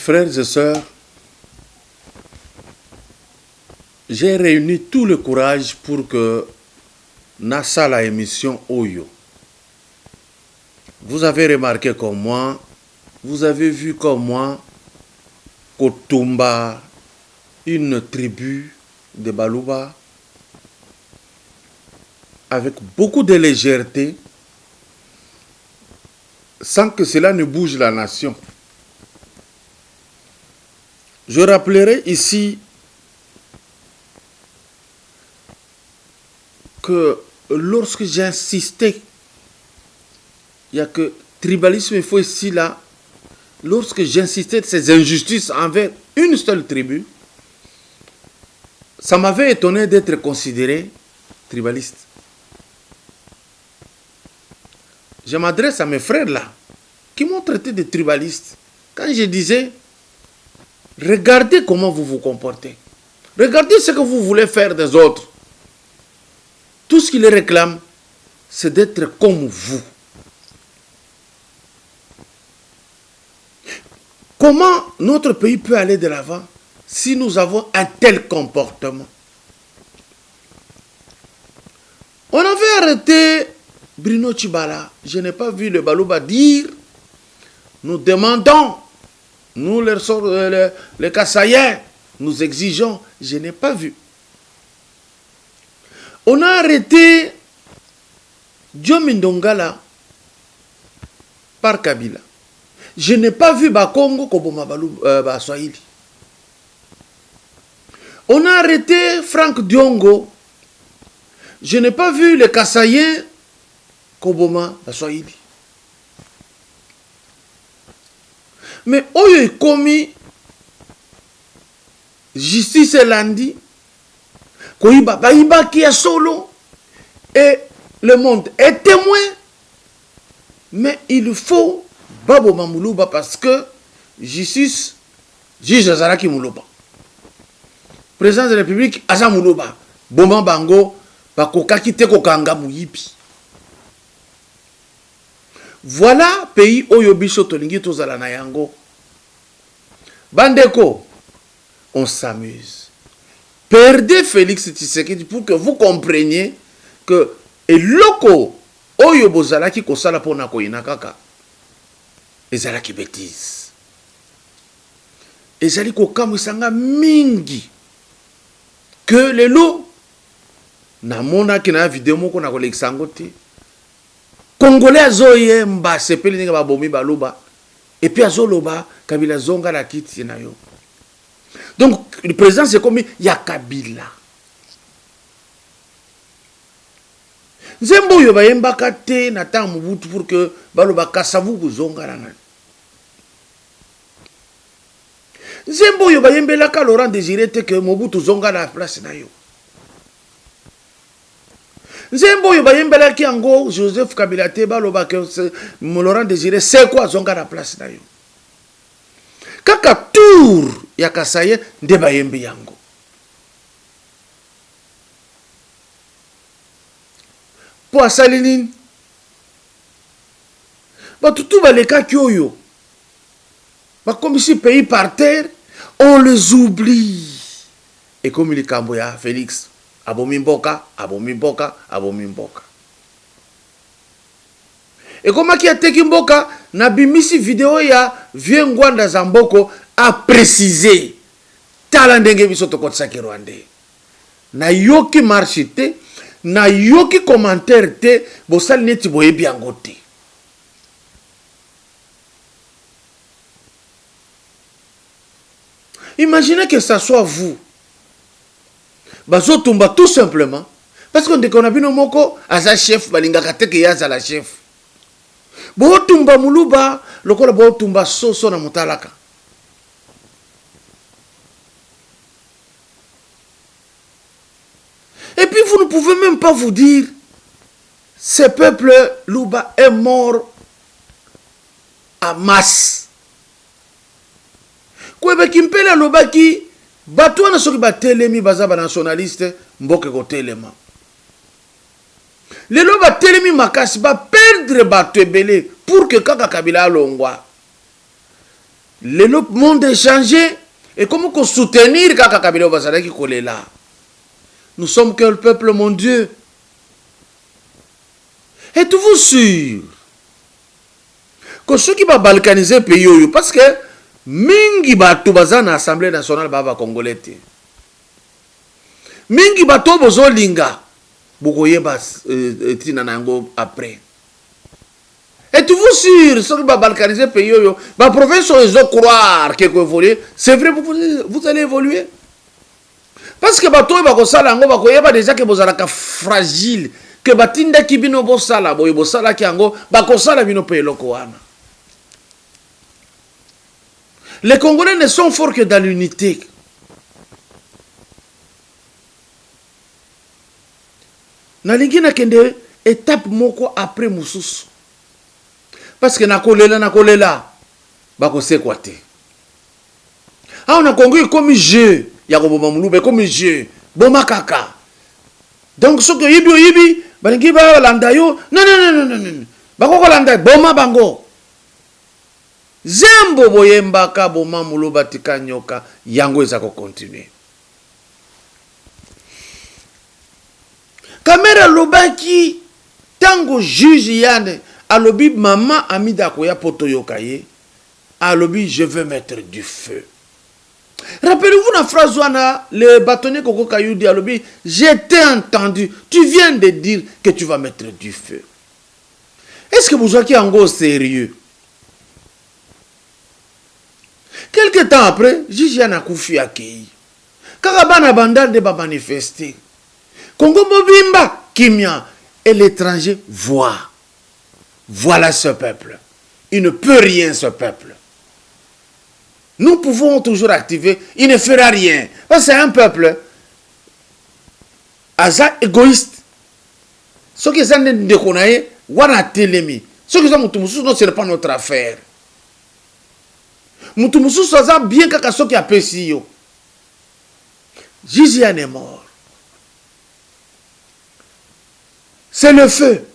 Frères et sœurs, j'ai réuni tout le courage pour que Nassa la émission Oyo. Vous avez remarqué comme moi, vous avez vu comme moi, Kotumba, une tribu de Baluba, avec beaucoup de légèreté, sans que cela ne bouge la nation. Je rappellerai ici que lorsque j'ai insisté, il n'y a que tribalisme, il faut ici là, lorsque j'insistais de ces injustices envers une seule tribu, ça m'avait étonné d'être considéré tribaliste. Je m'adresse à mes frères là, qui m'ont traité de tribaliste. Quand je disais, regardez comment vous vous comportez. Regardez ce que vous voulez faire des autres. Tout ce qu'ils réclament, c'est d'être comme vous. Comment notre pays peut aller de l'avant si nous avons un tel comportement? On avait arrêté Bruno Tshibala. Je n'ai pas vu le Baluba dire, nous demandons, nous les Kassaïens, nous exigeons. Je n'ai pas vu. On a arrêté Diomindongala par Kabila. Je n'ai pas vu Bakongo Koboma Baswahili. On a arrêté Franck Diongo. Je n'ai pas vu les Kassaïens Koboma Baswahili. Mais Oyo est commis justice lundi. Koiba Baïba qui est solo. Et le monde est témoin. Mais il faut Babo Mamoulouba parce que justice, juge Azaraki Moulouba. Président de la République, Aza Moulouba. Boman Bango, Bakoka Kite Kokanga Mouyipi. Voilà pays Oyobiso Tolingi Tozala Nayango. Bandeko, on s'amuse. Perdez Félix Tshisekedi pour que vous compreniez que et loko Oyobozala ki kosala pona koinakaka. Ezala ki bêtise. Ezali kokamwisanga mingi. Que les lots namona kina vidéo moko na koleksango te. Congolais azoye mba sepeli ninga babomi baluba et puis azoloba Kabila zonga la kiti na yo. Donc le président c'est comme ya Kabila. Zembo yo bayembaka te na temps Mobutu pour que baloba kasavu kuzonga na. Zembo yo bayembelaka Laurent Désiré te que Mobutu zonga la place na yo. Zembo yo bayembelaki ango Joseph Kabila te baloba que Laurent Désiré c'est quoi zonga la place na yo. Kaka tour ya Kasaye nde bayembe yango. Po asalini batutu baleka kyoyo comme si pays par terre on les oublie. Et comme il Kamboya Félix abomimboka abomimboka abomimboka. Et comme qui a teki mboka na bimisi vidéo ya Vieux Ngwanda Zamboko a précisé tala ndenge biso to kotsaki Rwandais. Na yoki marché te, na yoki commentaire te, bosali neti boyebi yango te. Imaginez que ça soit vous. Bazo tumba tout simplement parce qu'on déconne bino moko aza chef balingaka te ke yaza la chef. Bo tumba muluba lokola bo tumba soso na mutalaka. Et puis vous ne pouvez même pas vous dire ce peuple Luba est mort à masse. Kwebe kimpela lobaki bato na soki batelemi baza ba nationaliste mboke ko telema. Lelo batelemi makasi ba perdre bato ebele pour que kaka Kabila alongwa. Le monde est changé. Et comment qu'on soutenir Kaka Kabila Bazalaki Kolela? Nous sommes que le peuple, mon Dieu. Êtes-vous sûr que ceux qui vont balkaniser le pays, parce que mingi batu baza na Assemblée nationale baba congolais te. Mingi bato bozo linga bokoye bas tina nango après. Êtes-vous sûr ceux qui vont balkaniser le pays, ba professeur ils ont croire que évoluer, c'est vrai vous allez évoluer. Parce que bato ba ko sala ngo ba ko yeba déjà que bozalaka fragile. Que batinda kibino bosala boye bosala kiango bakosala bino pe eloko wana. Les Congolais ne sont forts que dans l'unité. Nalingi na kende étape moko après mususu. Parce que nakolela bakose quoi te. Ah on a Congo comme jeu ya ko boma mulube comme jeu boma kaka. Donc ce que yibi balingi ba landa yo non bakoko landa boma bango zembo boyembaka boma muloba tika nyoka yango ezako continuer. Kamera lobaki tango juge yane alobi mama amida koya poto yokaye alobi je veux mettre du feu. Rappelez-vous la phrase où le bâtonnier Koko Kayudi alobi, j'ai entendu, tu viens de dire que tu vas mettre du feu. Est-ce que vous êtes en sérieux? Quelque temps après, Jijiana Koufi Akei. Karabana Bandal de manifester. Congo Mobimba, Kimia, et l'étranger voit. Voilà ce peuple. Il ne peut rien, ce peuple. Nous pouvons toujours activer, il ne fera rien. Parce que c'est un peuple égoïste. Ce qui est en train de déconner, wana telemi. Ce qui est en train de ce n'est pas notre affaire. Moutoumousou soit bien kaka ce qui a péci yo. Jiziane est mort. C'est le feu.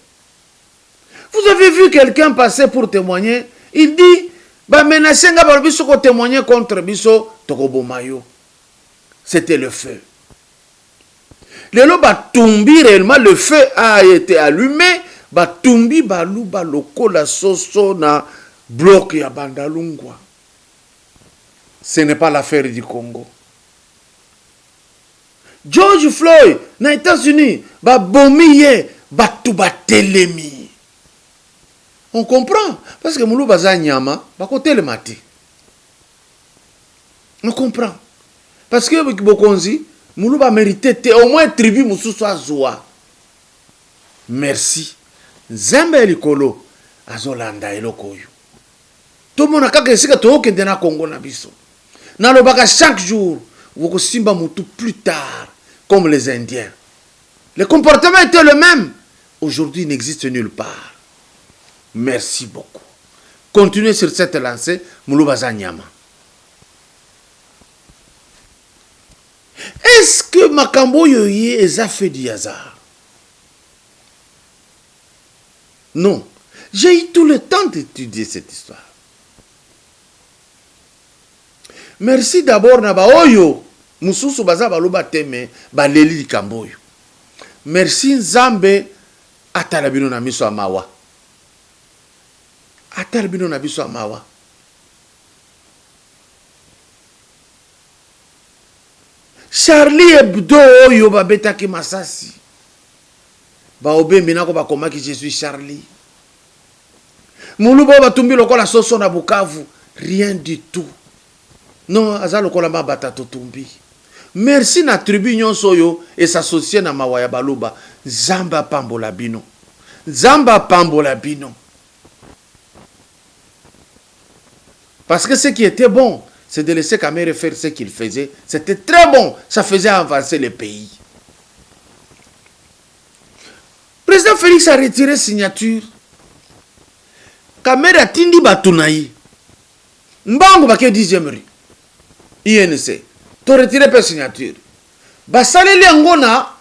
Vous avez vu quelqu'un passer pour témoigner, il dit ba menacenga ba biso ko témoigner contre biso tokobomayo. C'était le feu. Lelo ba tumbi réellement le feu a été allumé, ba tumbi ba luba lokola soso na bloc ya Bandalungwa. Ce n'est pas l'affaire du Congo. George Floyd na États-Unis ba bomiye ba tuba telemi. On comprend. Parce que Moulou Baza Nyama, va côté le matin. On comprend. Parce que Bokonzi, Moulou va mériter au moins tribu Moussou soit Zoua. Merci. Zembe Likolo, Azolanda et Lokoyo. Tout le monde a qu'à ce que tu as dans le Congo Nabiso. Dans le baga chaque jour, vous simba Moutou plus tard, comme les Indiens. Le comportement était le même. Aujourd'hui, il n'existe nulle part. Merci beaucoup. Continuez sur cette lancée, Mouloubaza Nyama. Est-ce que Makambo Yoye est fait du hasard? Non. J'ai eu tout le temps d'étudier cette histoire. Merci d'abord Naba Oyo. Moussousou Baza Baloba Teme, Baleli Kamboyo. Merci Nzambe Atalabino Namiso Amawa. Atalbino na biso amawa. Charlie Hebdo oyo babetaki masasi. Ba obembi nako ba komaki je suis Charlie. Mulubo batumbi lokola soso na Bukavu, rien du tout. Non, aza lokola mabata totumbi. Merci na tribu nyonso oyo et s'associer na mawaya baluba. Zamba pambola bino. Zamba pambola bino. Parce que ce qui était bon, c'est de laisser Kamere faire ce qu'il faisait. C'était très bon. Ça faisait avancer le pays. Le président Félix a retiré signature. Kamere a tindi batunaï. Mbango baké 10e rue. INC. Tu retiré per signature. Basaleli angona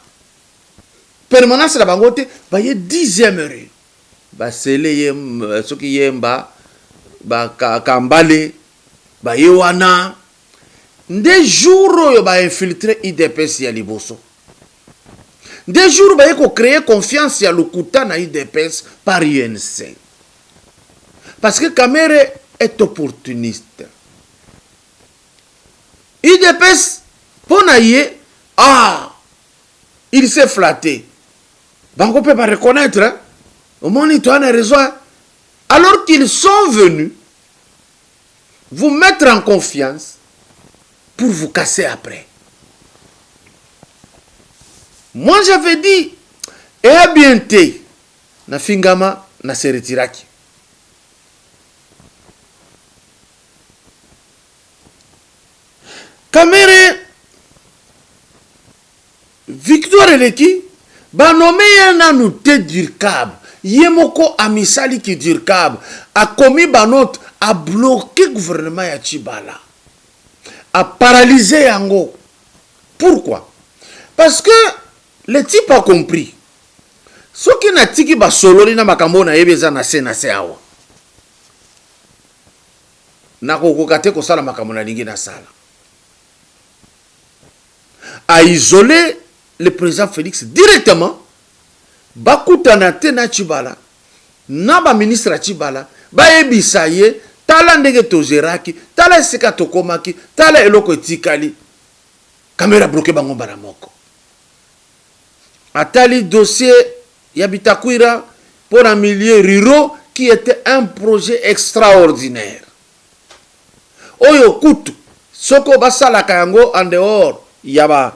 permanence la bangote baye 10e rue. Basele yem soki yemba ba kambale bayewana des jours yo ba infiltrer IDPS ya liboso. Des jours baye ko créer confiance ya lokuta na IDPS par UNC. Parce que Kamere est opportuniste. IDPS ponaye il s'est flatté. Bango peut pas reconnaître hein? Au moins il a raison. Alors qu'ils sont venus vous mettre en confiance pour vous casser après. Moi j'avais dit, et à bientôt, na fingama na se retiraki. Kamere, Victoire Eleki, ba nommé yana nou te Durkab, Yemoko amisali ki Durkab, a commis banot, a bloqué le gouvernement ya Tchibala, a paralysé Yango. Pourquoi? Parce que le type a compris. Ce qui n'a tiki ba solo na makambo na yebeza na se awa. Na kokokate ko sala makambo na lingi na sala. A isolé le président Félix directement. Bakutana te na Tchibala. Na ba ministre Tchibala. Ba ebisa ye. Tala ndenge tozeraki. Tala seka tokomaki. Tala eloko etikali. Kamera bloqué bango baramoko. Atali dossier Yabitakwira pour un milieu rural qui était un projet extraordinaire. Oyo kutu soko basala kayango en dehors yaba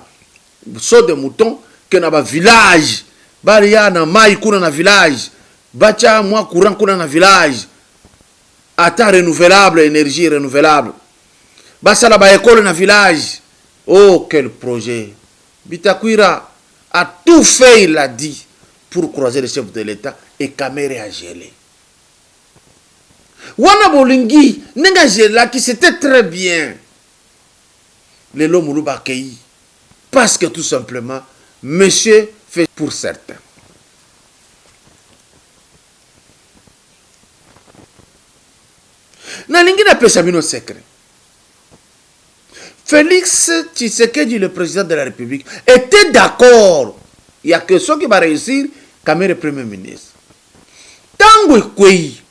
saut de mouton que na ba village baria na mai kuna na village bacha moi courant kuna na village ata renouvelable énergie renouvelable basala ba école na village. Oh quel projet! Bitakwira a tout fait, il a dit, pour croiser le chef de l'État et Kamere a gelé. Wana Bolingi, Nenga Gela qui c'était très bien. Les Lomoulouba Kei. Parce que tout simplement, monsieur fait pour certains. Nalingi n'a pas sabino secret. Félix Tshisekedi, le président de la République, était d'accord. Il y a que ceux qui vont réussir, Kamere Premier ministre. Tango Kwei,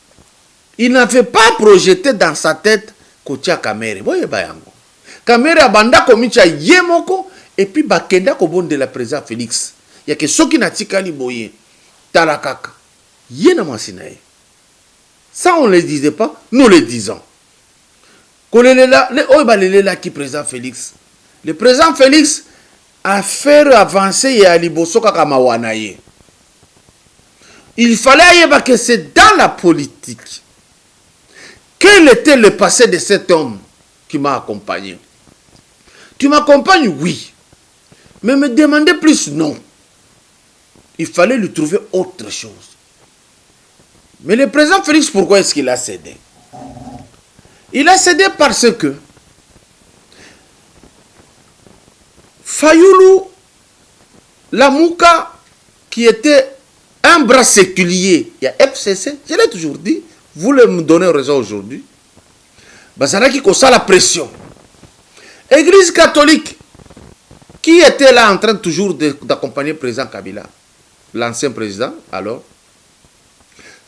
il n'avait pas projeté dans sa tête Kotia Kamere. Voyez Bayango. Kamere abanda komicha yemoko et puis bakenda kobon de la président Félix. Il y a que ceux qui n'atikali boye. Tarakaka. Yena masinae. Ça on ne le disait pas, nous le disons. Le président Félix. Le président Félix a fait avancer et aliboso kakamawanaye. Il fallait que c'est dans la politique. Quel était le passé de cet homme qui m'a accompagné? Tu m'accompagnes, oui. Mais me demander plus, non. Il fallait lui trouver autre chose. Mais le président Félix, pourquoi est-ce qu'il a cédé? Il a cédé parce que Fayoulou Lamouka, qui était un bras séculier, il y a FCC, je l'ai toujours dit, vous me donnez raison aujourd'hui, Bazalaki Kosa la pression. Église catholique, qui était là en train toujours d'accompagner le président Kabila, l'ancien président, alors,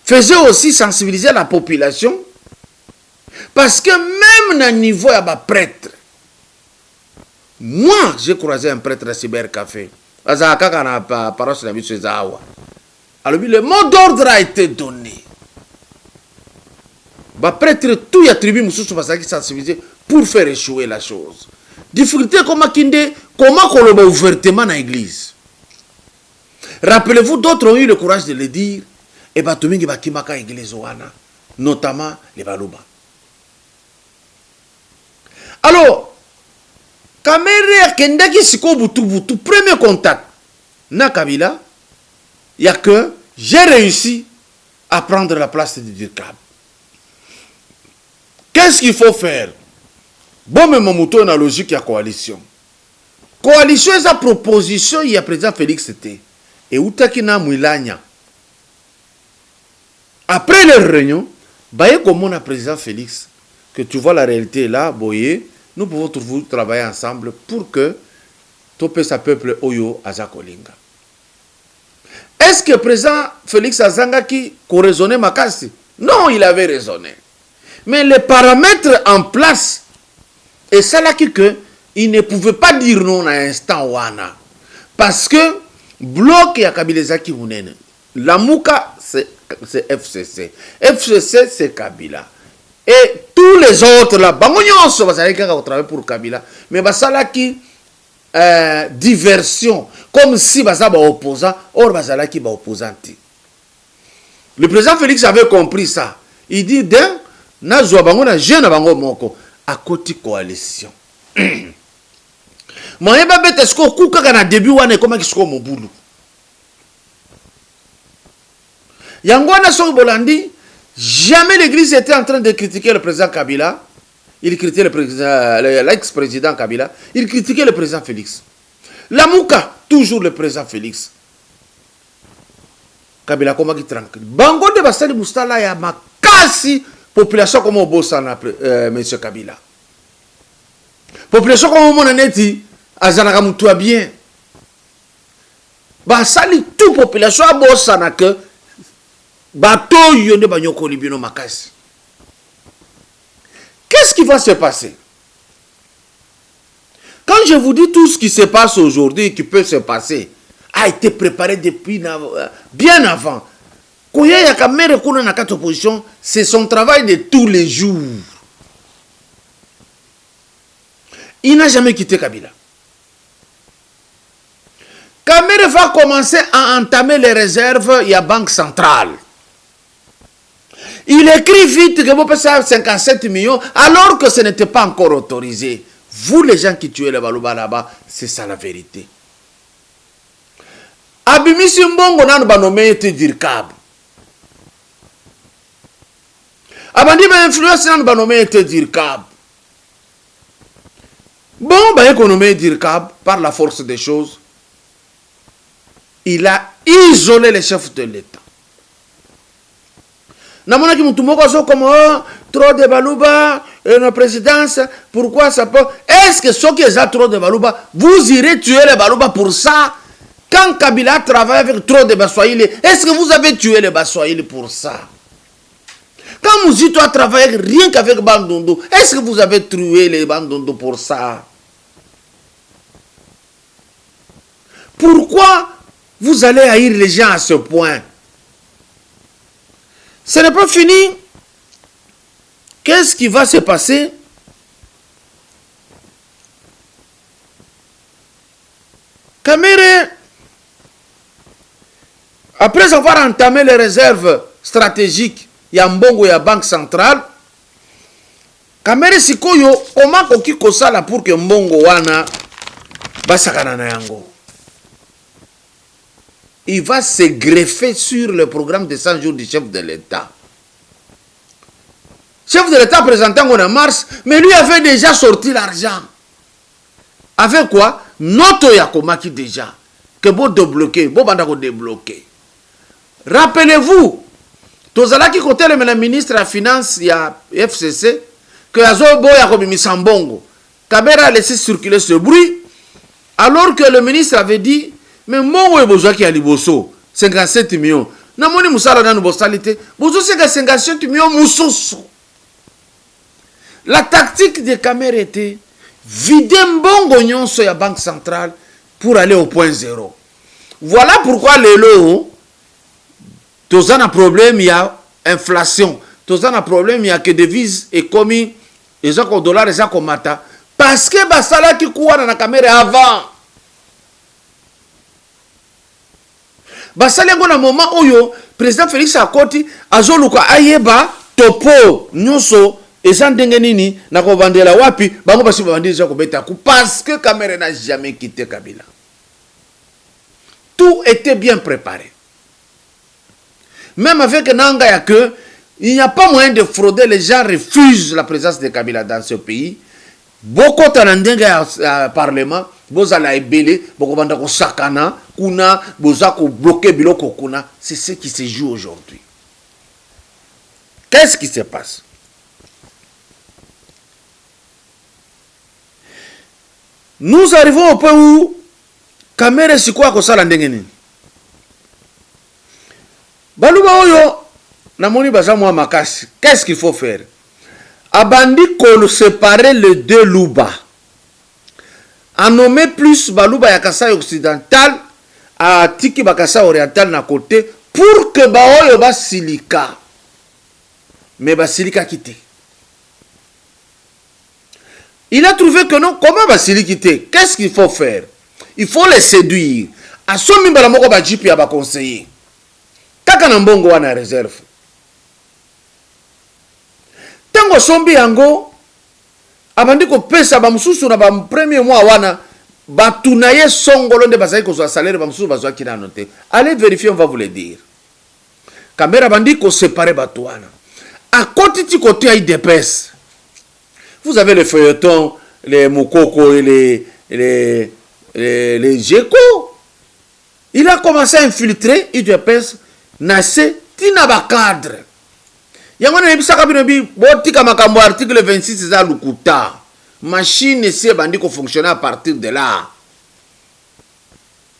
faisait aussi sensibiliser la population. Parce que même à niveau de prêtre, moi j'ai croisé un prêtre à Cybercafé. Alors le mot d'ordre a été donné. Le prêtre tout attribué qui sensibiliser pour faire échouer la chose. Difficulté comment on l'a ouvertement dans l'église. Rappelez-vous, d'autres ont eu le courage de le dire. Et Batomingi Bakimaka église notamment les Balouba. Alors, Kamere Kendaki Siko Butu, premier contact, na Kabila, il n'y a que j'ai réussi à prendre la place de Durkab. Qu'est-ce qu'il faut faire? Bon, mais mon mouton, la logique, il y a coalition. Coalition, sa proposition, il y a président Félix c'était. Et Outakina Mouilania. Après les réunions, Baye comme on a président Félix, que tu vois la réalité là, Boye, nous pouvons toujours travailler ensemble pour que Topesa peuple Oyo Azakolinga. Est-ce que le président Félix Azangaki a raisonné Makasi? Non, il avait raisonné. Mais les paramètres en place, et ça là que il ne pouvait pas dire non à l'instant Wana. Parce que bloc ya Kabilezaki Munene. La Mouka, c'est FCC. FCC, c'est Kabila. Et tous les autres là, Bangonyon, ça va travailler pour Kabila. Mais ça qui diversion, comme si ça va opposant, or ça qui va opposant. Le président Félix avait compris ça. Il dit d'un, Nazwa Bangona, jeune Bango Moko, à côté coalition. Moi, pas bête, est-ce qu'on coupe quand on début, on est comme qui se mon boulot. Yangwana Song Bolandi, jamais l'église était en train de critiquer le président Kabila. Il critiquait l'ex-président Kabila. Il critiquait le président Félix. La Mouka, toujours le président Félix. Kabila, comment il tranquille. Bango de Bassali Moustala, il y a ma quasi population comme au Bossana, M. Kabila. Population comme au Monaneti, Azanaka Moutoua bien. Bassali, toute population à Bossana que. Qu'est-ce qui va se passer? Quand je vous dis tout ce qui se passe aujourd'hui, qui peut se passer, a été préparé depuis bien avant. C'est son travail de tous les jours. Il n'a jamais quitté Kabila. Kamere va commencer à entamer les réserves, il y a Banque Centrale. Il écrit vite que vous pouvez 57 millions alors que ce n'était pas encore autorisé. Vous les gens qui tuez les Balouba là-bas, c'est ça la vérité. Abimisi Mbongo nan banomé était Dirkab. Abandi ba influence nan banomé était Dirkab. Bon, ba économie Dirkab par la force des choses. Il a isolé les chefs de l'État. Namona ki mutumoko so comme trop de Balouba et la présidence, pourquoi ça peut? Est-ce que ceux qui ont trop de Balouba, vous irez tuer les Balouba pour ça? Quand Kabila travaille avec trop de Baswahili, est-ce que vous avez tué les Baswahili pour ça? Quand Mouzito a travaillé rien qu'avec Bandundu, est-ce que vous avez tué les Bandundu pour ça? Pourquoi vous allez haïr les gens à ce point? Ce n'est pas fini. Qu'est-ce qui va se passer? Kamere, après avoir entamé les réserves stratégiques, Yambongo et la Banque Centrale, Kamere Sikoyo, comment koki kosala pour que Mbongo wana basakana na yango? Il va se greffer sur le programme de 100 jours du chef de l'État. Chef de l'État présentant en mars, mais lui avait déjà sorti l'argent. Avec quoi? Noto Yakomaki déjà. Que vous débloquez, vous bandako débloquer. Rappelez-vous, Tozalaki côté le ministre de la Finance, il y a FCC, que Azobo Yakobi Sambongo. Kabera a laissé circuler ce bruit, alors que le ministre avait dit, mais mon est besoin qui a liboso 57 millions. Namoni musala dans nos salité. Bozo 57 millions musoso. La tactique des caméras était vider Mbongo nyonso ya Banque Centrale pour aller au point zéro. Voilà pourquoi les lots, tous un problème, il y a inflation. Tous un problème, il y a que devises et commis, les gens dollars, les gens comme mata. Parce que basala qui court dans la caméra avant. Basali ngona moment oyo président Félix Akoti azoluka ayeba topo nyonso eza ndenge nini na ko bandela wapi bango basi bandisa ko beta ku parce que Kamere n'a jamais quitté Kabila. Tout était bien préparé. Même avec Nanga ya que il n'y a pas moyen de frauder, les gens refusent la présence de Kabila dans ce pays. Beaucoup de parlement, bozala ebele, boko banda ko sakana, kuna, bozako bloquer biloko kuna, c'est ce qui se joue aujourd'hui. Qu'est-ce qui se passe? nous arrivons au point où Kamere sikoa kosala ndenge nini. Baluba oyo namoni baza mwa makasi. Qu'est-ce qu'il faut faire? Abandi ko séparer les deux Luba. A nommer plus Baluba ya Kasai occidental, a tiki ba Kasai oriental na côté pour que baoyo ba silika. Mais ba silika quitté. Il a trouvé que non, comment ba silika quitté? Qu'est-ce qu'il faut faire? Il faut les séduire. A somi bala moko ba jipi ya ba conseiller. Kaka na mbongo wana réserve. Tango sombi yango abandi ko pesa ba mususu na ba premier mois wana batuna ye songolo nde bazali ko zo salaire ba mususu bazwa kina noté. Allez vérifier, on va vous le dire. Kamera bandi ko séparer batouana. À côté du côté IDPS. Vous avez les feuilletons, les Mokoko et les Géco. Il a commencé à infiltrer IDPS Nassé tina ba cadre. Yangwana nebisaka binobi botika makambo article 26 za lukuta. Machine c'est bandi ko fonctionner à partir de là.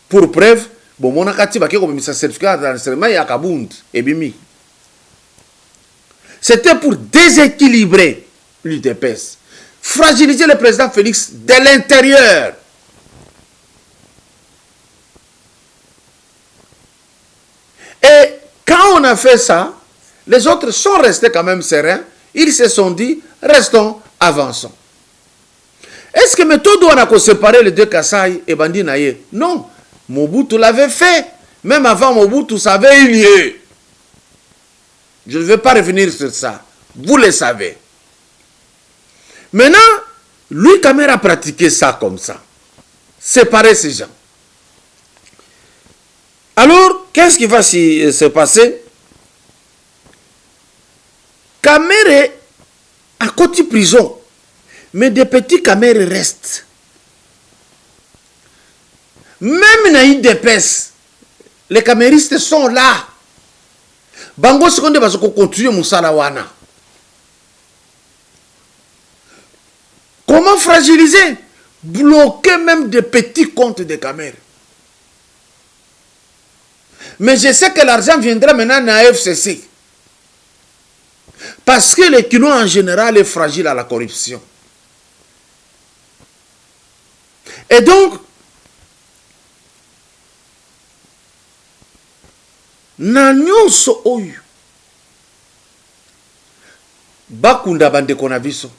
Pour preuve, bon mona kati ba keko bimisa certificat d'enregistrement ya kabundi ebimi. C'était pour déséquilibrer l'UDPS, fragiliser le président Félix de l'intérieur. Et quand on a fait ça, les autres sont restés quand même sereins. Ils se sont dit, restons, avançons. Est-ce que méthode on a séparé les deux Kasai et Bandi Naye? Non. Mobutu l'avait fait. Même avant Mobutu, ça avait eu lieu. Je ne vais pas revenir sur ça. Vous le savez. Maintenant, lui, Kamera a pratiqué ça comme ça. Séparer ces gens. Alors, qu'est-ce qui va se passer? Kamere à côté prison, mais des petits Kamere restent. Même dans IDPS, les caméristes sont là. Bango seconde va se continuer Moussalawana. Comment fragiliser? Bloquer même des petits comptes de Kamere. Mais je sais que l'argent viendra maintenant dans la FCC. Parce que le Kino en général est fragile à la corruption. Et donc, Nanyonso oyu Bakunda bande konaviso.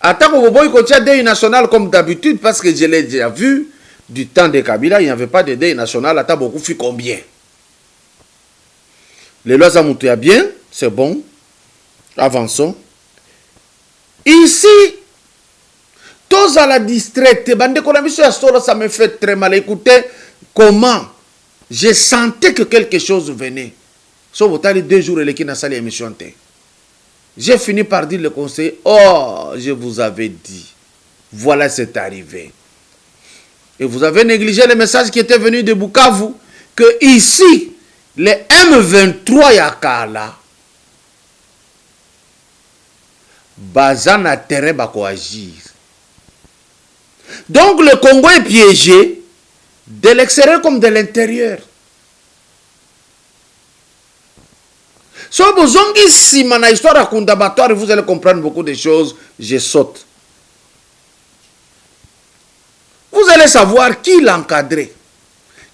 Attends que vous voyez deuil national comme d'habitude, parce que je l'ai déjà vu, du temps de Kabila, il n'y avait pas de deuil national. Attends beaucoup, fait combien? Les lois ont monté à bien, c'est bon. Avançons. Ici, tous à la distraite, bande konaviso ya solo, ça me fait très mal. Écoutez, comment je sentais que quelque chose venait. Sauf au temps de 2 jours, qui n'a pas l'émission. J'ai fini par dire le conseil, oh, je vous avais dit, voilà c'est arrivé. Et vous avez négligé le message qui était venu de Bukavu, que ici, les M23 Yakala, bazan à terrain bako agir. Donc le Congo est piégé de l'extérieur comme de l'intérieur. Si vous avez si ma histoire à Kundabatoire, vous allez comprendre beaucoup de choses. Je saute. Vous allez savoir qui l'encadrait,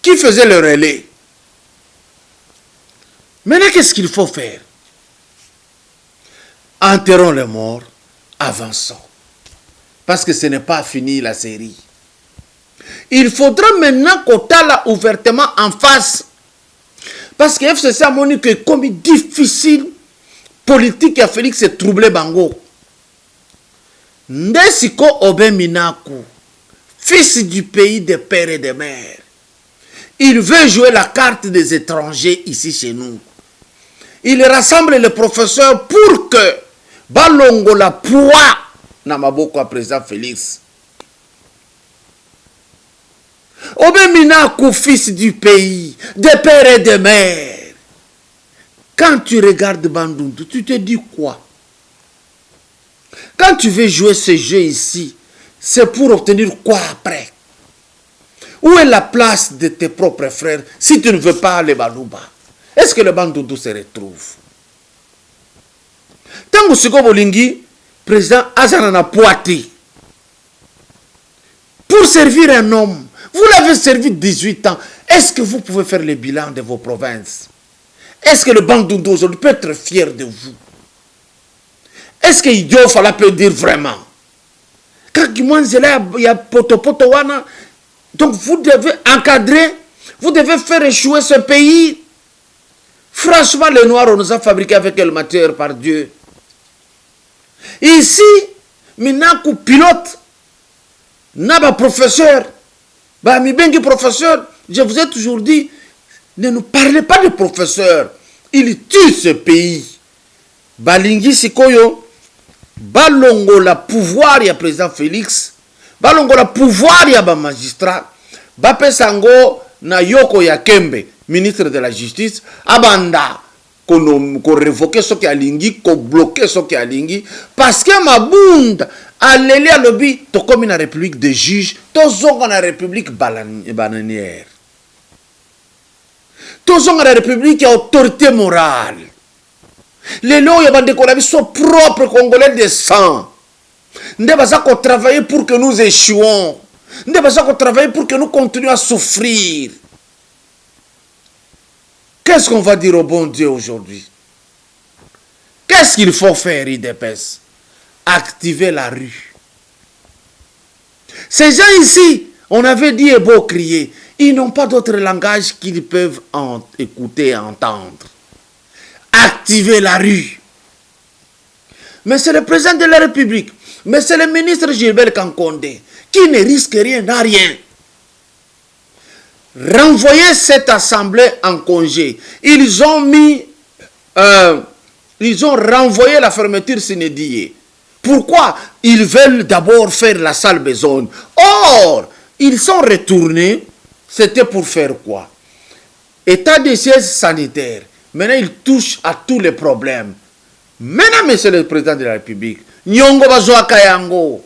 qui faisait le relais. Maintenant, qu'est-ce qu'il faut faire? Enterrons les morts, avançons. Parce que ce n'est pas fini la série. Il faudra maintenant qu'on t'a ouvertement en face. Parce que FCC a montré que comme difficile, politique a Félix s'est troublé bango. Ndesiko Obeminaku, fils du pays des pères et des mères, il veut jouer la carte des étrangers ici chez nous. Il rassemble les professeurs pour que Balongo la poids Namaboko à président Félix. Obeminaku, fils du pays, des pères et des mères. Quand tu regardes Bandundu, tu te dis quoi? Quand tu veux jouer ce jeu ici, c'est pour obtenir quoi après? Où est la place de tes propres frères si tu ne veux pas les Balouba? Est-ce que le Bandundu se retrouve? Tant que Siko Bolingi, président Azanana Poiti, pour servir un homme, vous l'avez servi 18 ans. Est-ce que vous pouvez faire le bilan de vos provinces? Est-ce que le Bandundu aujourd'hui peut être fier de vous? Est-ce que Idio Fala peut dire vraiment? Quand il y a Potopotowana, donc vous devez encadrer, vous devez faire échouer ce pays. Franchement, les Noirs, on nous a fabriqué avec quelle matière, par Dieu? Ici, Minaku pilote, Naba professeur, Mibengi professeur, je vous ai toujours dit, ne nous parlez pas de professeur. Il tue ce pays. Balingi Sikoyo, Balongo la pouvoir, il y a président Félix, Balongo la pouvoir, il y a un magistrat, Bapesango na Yoko Yakembe, ministre de la justice, Abanda, qu'on révoque ce qui a lingi, qu'on bloque ce qui a lingi, parce que ma bunda, à l'élé à lobby, to comme une république de juges, to zong en république bananière. To zong en république qui a autorité morale. Les lois y a des collabs sont propres congolais de sang. Nous devons travailler pour que nous échouons. Nous devons travailler pour que nous continuions à souffrir. Qu'est-ce qu'on va dire au bon Dieu aujourd'hui? Qu'est-ce qu'il faut faire, IDPS? Activer la rue. Ces gens ici, on avait dit et beau crier, ils n'ont pas d'autre langage qu'ils peuvent écouter et entendre. Activer la rue. Mais c'est le président de la République, mais c'est le ministre Gilbert Kankonde qui ne risque rien, n'a rien. Renvoyer cette assemblée en congé. Ils ont renvoyé la fermeture Sénédié. Pourquoi? Ils veulent d'abord faire la sale besogne. Or, ils sont retournés. C'était pour faire quoi? État de siège sanitaire. Maintenant, ils touchent à tous les problèmes. Maintenant, monsieur le président de la République, Nyongo Bazoa Kayango.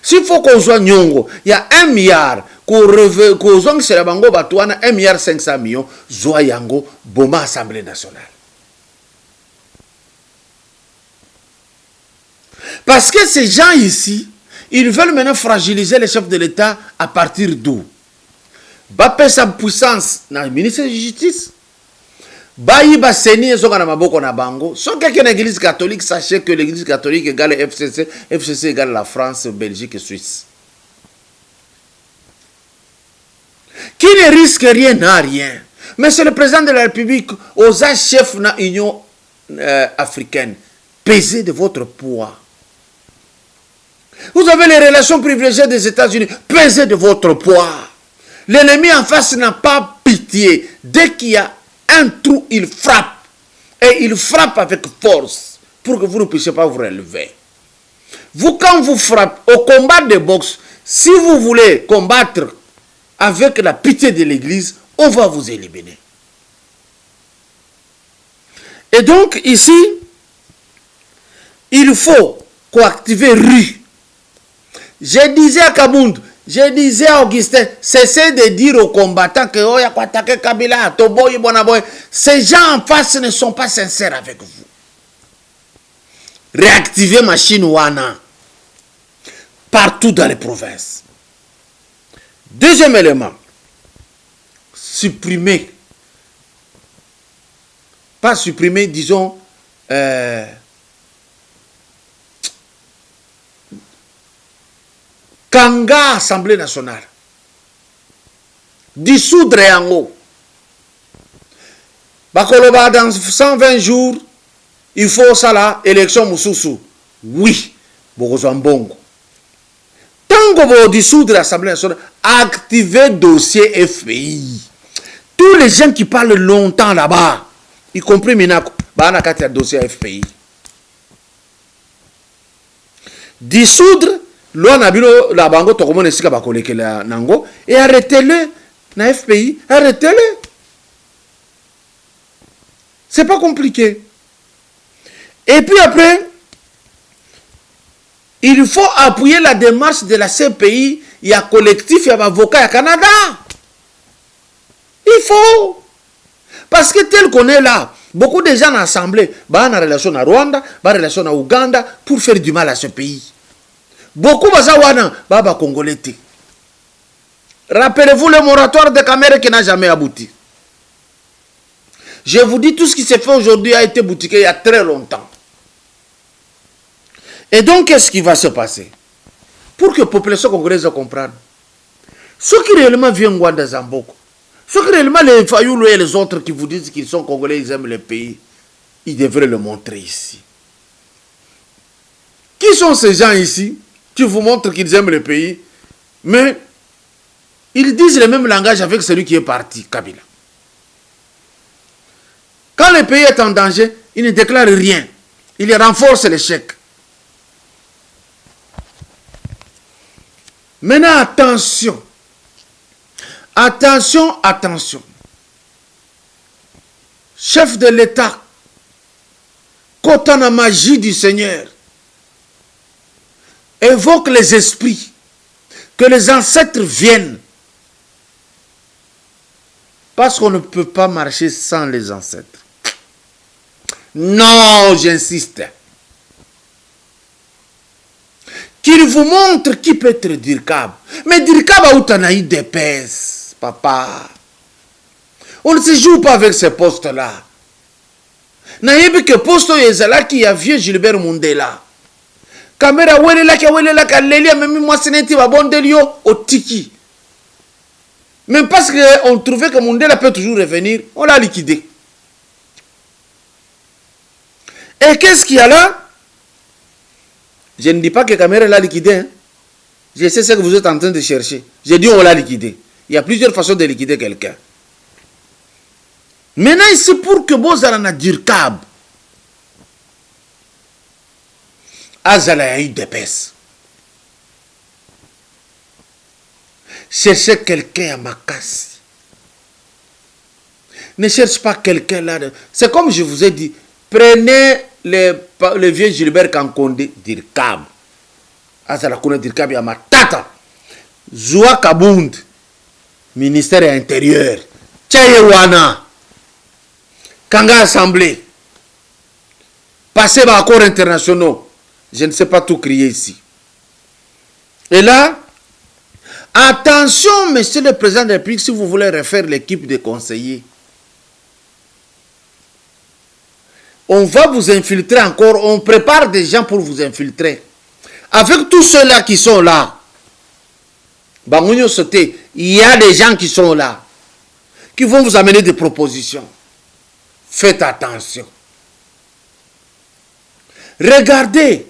S'il faut qu'on soit Nyongo, il y a 1 milliard. Qu'on soit c'est la bango batouana 1 milliard 500 millions. Zoa Yango, Boma Assemblée nationale. Parce que ces gens ici, ils veulent maintenant fragiliser les chefs de l'État à partir d'où? Bapé sa puissance dans le ministère de la Justice. Bayi Basseni et Zogana Maboko na Bango. Sans quelqu'un de l'église catholique, sachez que l'église catholique égale FCC, FCC égale la France, Belgique et Suisse. Qui ne risque rien n'a rien. Mais c'est le président de la République, aux chefs de l'Union africaine. Pesez de votre poids. Vous avez les relations privilégiées des États-Unis. Pesez de votre poids. L'ennemi en face n'a pas pitié. Dès qu'il y a un trou, il frappe. Et il frappe avec force pour que vous ne puissiez pas vous relever. Vous, quand vous frappez au combat de boxe, si vous voulez combattre avec la pitié de l'Église, on va vous éliminer. Et donc, ici, il faut coactiver rue. Je disais à Kabound, je disais à Augustin, cessez de dire aux combattants que oh, y a quoi attaquer Kabila, Toboy, Bonaboy. Ces gens en face ne sont pas sincères avec vous. Réactivez machine Wana partout dans les provinces. Deuxième élément, supprimer, pas supprimer, disons, Kanga Assemblée nationale. Dissoudre Yango. Bakoloba dans 120 jours, il faut ça là, élection Moussoussou. Oui, Bogozambongo. Tant que vous dissoudre l'Assemblée nationale, activez le dossier FPI. Tous les gens qui parlent longtemps là-bas, y compris Minako, bah on a dossier FPI. Dissoudre l'on a vu la bango tokomo nesika bakoleke la nango et arrêtez-le na FPI, arrêtez-le. C'est pas compliqué. Et puis après, il faut appuyer la démarche de la CPI. Il y a collectif, il y a avocat, il y a Canada. Il faut. Parce que tel qu'on est là, beaucoup de gens en assemblée, en relation à Rwanda, en relation à Ouganda, pour faire du mal à ce pays. Beaucoup de Congolais. Rappelez-vous le moratoire de Caméré qui n'a jamais abouti. Je vous dis, tout ce qui s'est fait aujourd'hui a été boutiqué il y a très longtemps. Et donc, qu'est-ce qui va se passer? Pour que la population congolaise comprenne. Ceux qui réellement viennent de Zamboko, ceux qui réellement les Fayoulou et les autres qui vous disent qu'ils sont congolais, ils aiment le pays, ils devraient le montrer ici. Qui sont ces gens ici qui vous montrent qu'ils aiment le pays, mais ils disent le même langage avec celui qui est parti, Kabila. Quand le pays est en danger, ils ne déclarent rien. Ils renforcent l'échec. Maintenant, attention. Attention, attention. Chef de l'État, qu'autant la magie du Seigneur évoque les esprits, que les ancêtres viennent. Parce qu'on ne peut pas marcher sans les ancêtres. Non, j'insiste. Qu'il vous montre qui peut être Dirkab. Mais Dirkab a eu des pèses, papa. On ne se joue pas avec ces postes-là. Naïbi que poste là qui a vieux Gilbert Mundela. Caméra ouelela ka lelia même moi seneti va bon delio au tiki. Mais parce qu'on trouvait que Mundela peut toujours revenir, on l'a liquidé. Et qu'est-ce qu'il y a là? Je ne dis pas que Caméra l'a liquidé. Hein. Je sais ce que vous êtes en train de chercher. J'ai dit on l'a liquidé. Il y a plusieurs façons de liquider quelqu'un. Maintenant, c'est pour que Bozala Dirkab. Azala a eu des pèses. Cherchez quelqu'un à Makassi. Ne cherche pas quelqu'un là. C'est comme je vous ai dit. Prenez le vieux Gilbert Kankonde Dirkab. Azala Kone Dirkab ya matata. Zoua Kabund. Ministère intérieur. Tchayewana. Kanga Assemblée. Passez par accords internationaux. Je ne sais pas tout crier ici. Et là, attention, monsieur le président de la République, si vous voulez refaire l'équipe de conseillers. On va vous infiltrer encore. On prépare des gens pour vous infiltrer. Avec tous ceux-là qui sont là, il y a des gens qui sont là, qui vont vous amener des propositions. Faites attention. Regardez,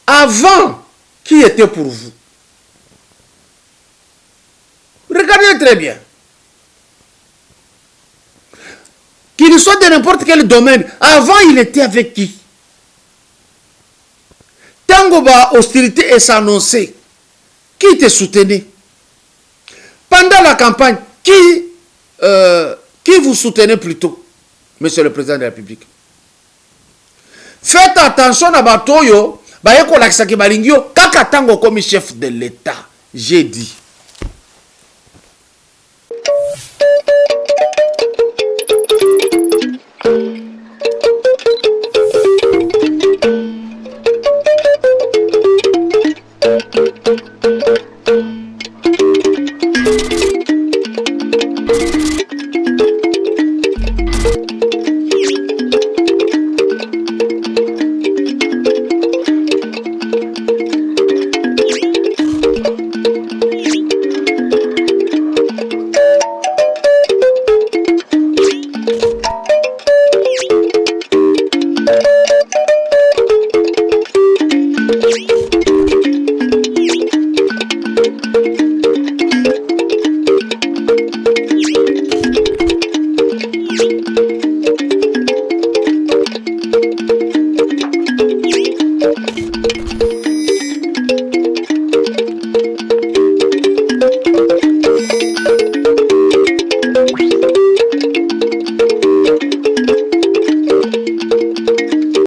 avant, qui était pour vous? Regardez très bien. Qu'il soit de n'importe quel domaine, avant il était avec qui? Tango ba hostilité est s'annoncer. Qui te soutenait? Pendant la campagne, qui vous soutenait plutôt? Monsieur le président de la République. Faites attention à Batoyo, Bayeko Laksaki Balingio, Kaka Tango comme chef de l'État. J'ai dit.